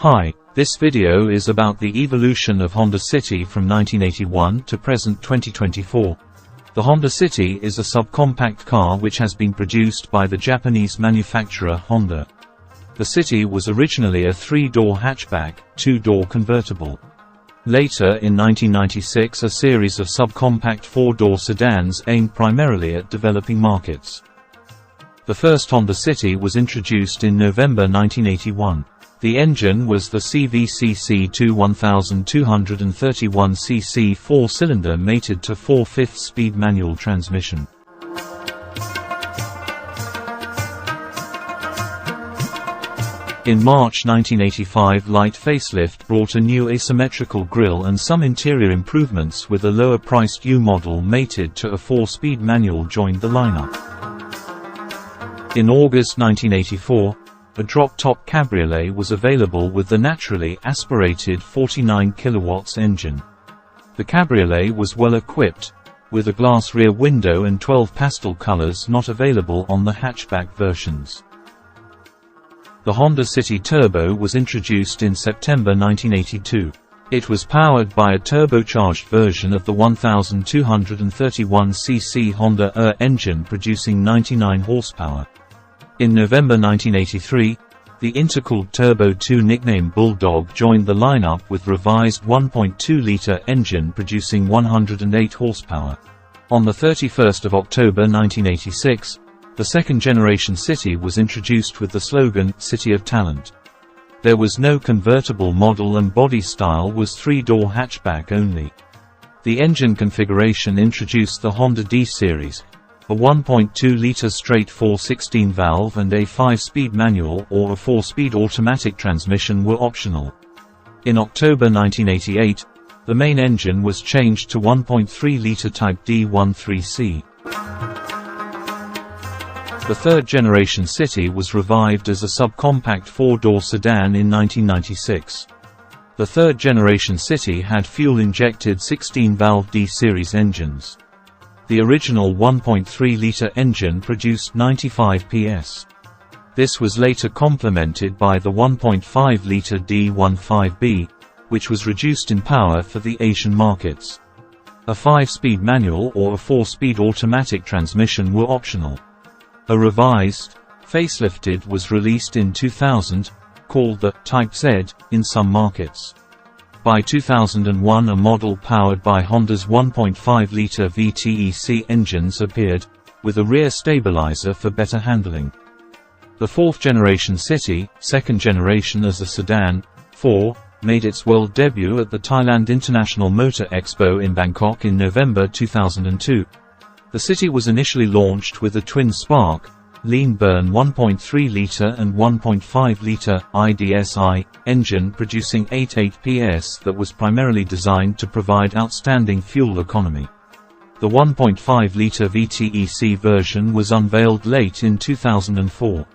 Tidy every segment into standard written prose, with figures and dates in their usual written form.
Hi, this video is about the evolution of Honda City from 1981 to present 2024. The Honda City is a subcompact car which has been produced by the Japanese manufacturer Honda. The City was originally a 3-door hatchback, 2-door convertible. Later in 1996 a series of subcompact 4-door sedans aimed primarily at developing markets. The first Honda City was introduced in November 1981. The engine was the CVCC2 1231cc 4-cylinder mated to 4/5 speed manual transmission. In March 1985 light facelift brought a new asymmetrical grille and some interior improvements with a lower-priced U model mated to a 4-speed manual joined the lineup. In August 1984, a drop-top cabriolet was available with the naturally aspirated 49 kW engine. The cabriolet was well equipped, with a glass rear window and 12 pastel colors not available on the hatchback versions. The Honda City Turbo was introduced in September 1982. It was powered by a turbocharged version of the 1231cc Honda engine producing 99 horsepower. In November 1983, the intercooled Turbo 2 nicknamed Bulldog joined the lineup with revised 1.2-liter engine producing 108 horsepower. On the 31st of October 1986, the second generation City was introduced with the slogan, City of Talent. There was no convertible model and body style was 3-door hatchback only. The engine configuration introduced the Honda D-Series. A 1.2-liter straight 4/16 valve and a 5-speed manual or a 4-speed automatic transmission were optional. In October 1988, the main engine was changed to 1.3-liter Type D13C. The third generation City was revived as a subcompact 4-door sedan in 1996. The third generation City had fuel-injected 16-valve D-Series engines. The original 1.3-liter engine produced 95 PS. This was later complemented by the 1.5-liter D15B, which was reduced in power for the Asian markets. A 5-speed manual or a 4-speed automatic transmission were optional. A revised, facelifted was released in 2000, called the Type Z, in some markets. By 2001 a model powered by Honda's 1.5-liter VTEC engines appeared, with a rear stabilizer for better handling. The fourth generation City, second generation as a sedan, 4, made its world debut at the Thailand International Motor Expo in Bangkok in November 2002. The City was initially launched with a twin spark, lean-burn 1.3-liter and 1.5-liter IDSI engine producing 88 PS that was primarily designed to provide outstanding fuel economy. The 1.5-liter VTEC version was unveiled late in 2004.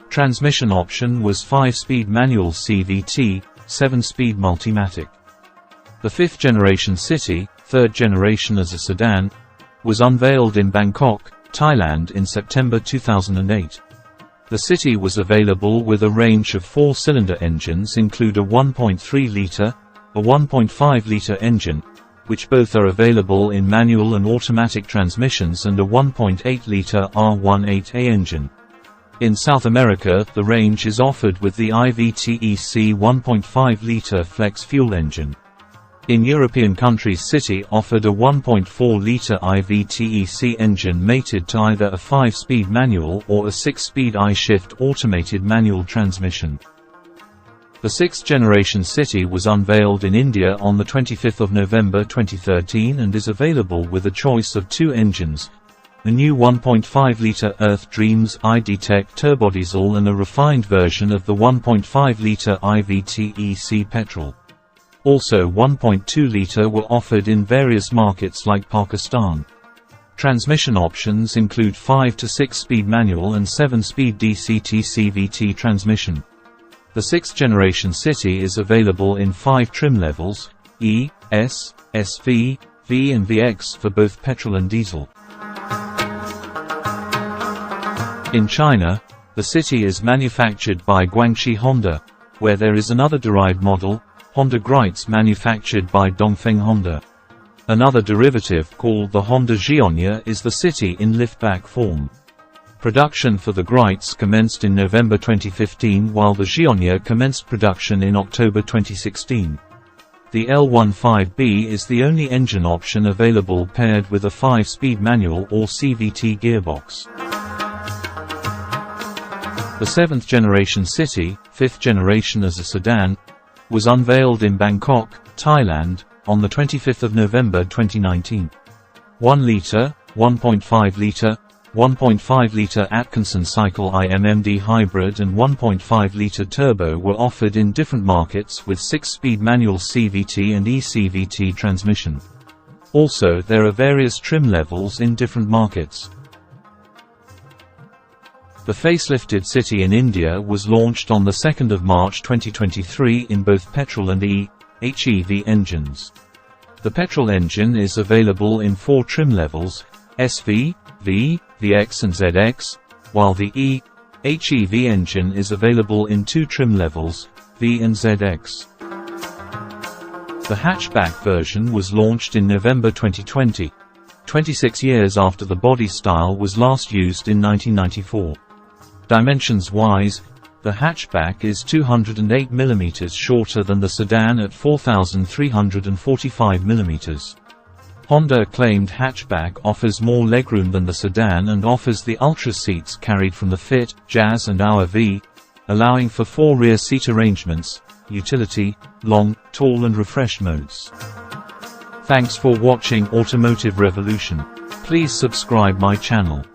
Transmission option was 5-speed manual CVT, 7-speed multimatic. The fifth generation City, third generation as a sedan, was unveiled in Bangkok, Thailand in September 2008. The City was available with a range of 4-cylinder engines include a 1.3-liter, a 1.5-liter engine, which both are available in manual and automatic transmissions, and a 1.8-liter R18A engine. In South America, the range is offered with the IVTEC 1.5-liter flex fuel engine. In European countries City offered a 1.4-liter IVTEC engine mated to either a 5-speed manual or a 6-speed I-shift automated manual transmission. The sixth generation City was unveiled in India on the 25th of November 2013 and is available with a choice of 2 engines, a new 1.5-liter Earth Dreams ID.Tech turbodiesel and a refined version of the 1.5-liter IVTEC petrol. Also 1.2-liter were offered in various markets like Pakistan. Transmission options include 5 to 6-speed manual and 7-speed DCT CVT transmission. The 6th generation City is available in 5 trim levels, E, S, SV, V and VX for both petrol and diesel. In China, the City is manufactured by Guangxi Honda, where there is another derived model, Honda Greiz, manufactured by Dongfeng Honda. Another derivative, called the Honda Gienia, is the City in liftback form. Production for the Greiz commenced in November 2015, while the Gienia commenced production in October 2016. The L15B is the only engine option available paired with a 5-speed manual or CVT gearbox. The 7th generation City, 5th generation as a sedan, was unveiled in Bangkok, Thailand, on 25 November 2019. 1 litre, 1.5 litre, 1.5 litre Atkinson cycle IMMD hybrid and 1.5 litre turbo were offered in different markets with 6-speed manual CVT and eCVT transmission. Also, there are various trim levels in different markets. The facelifted City in India was launched on 2 March 2023 in both petrol and HEV engines. The petrol engine is available in 4 trim levels: SV, V, VX and ZX, while the HEV engine is available in 2 trim levels, V and ZX. The hatchback version was launched in November 2020, 26 years after the body style was last used in 1994. Dimensions-wise, the hatchback is 208 mm shorter than the sedan at 4,345 mm. Honda claimed hatchback offers more legroom than the sedan and offers the Ultra seats carried from the Fit, Jazz and Hour V, allowing for 4 rear seat arrangements, utility, long, tall and refresh modes. Thanks for watching Automotive Revolution. Please subscribe my channel.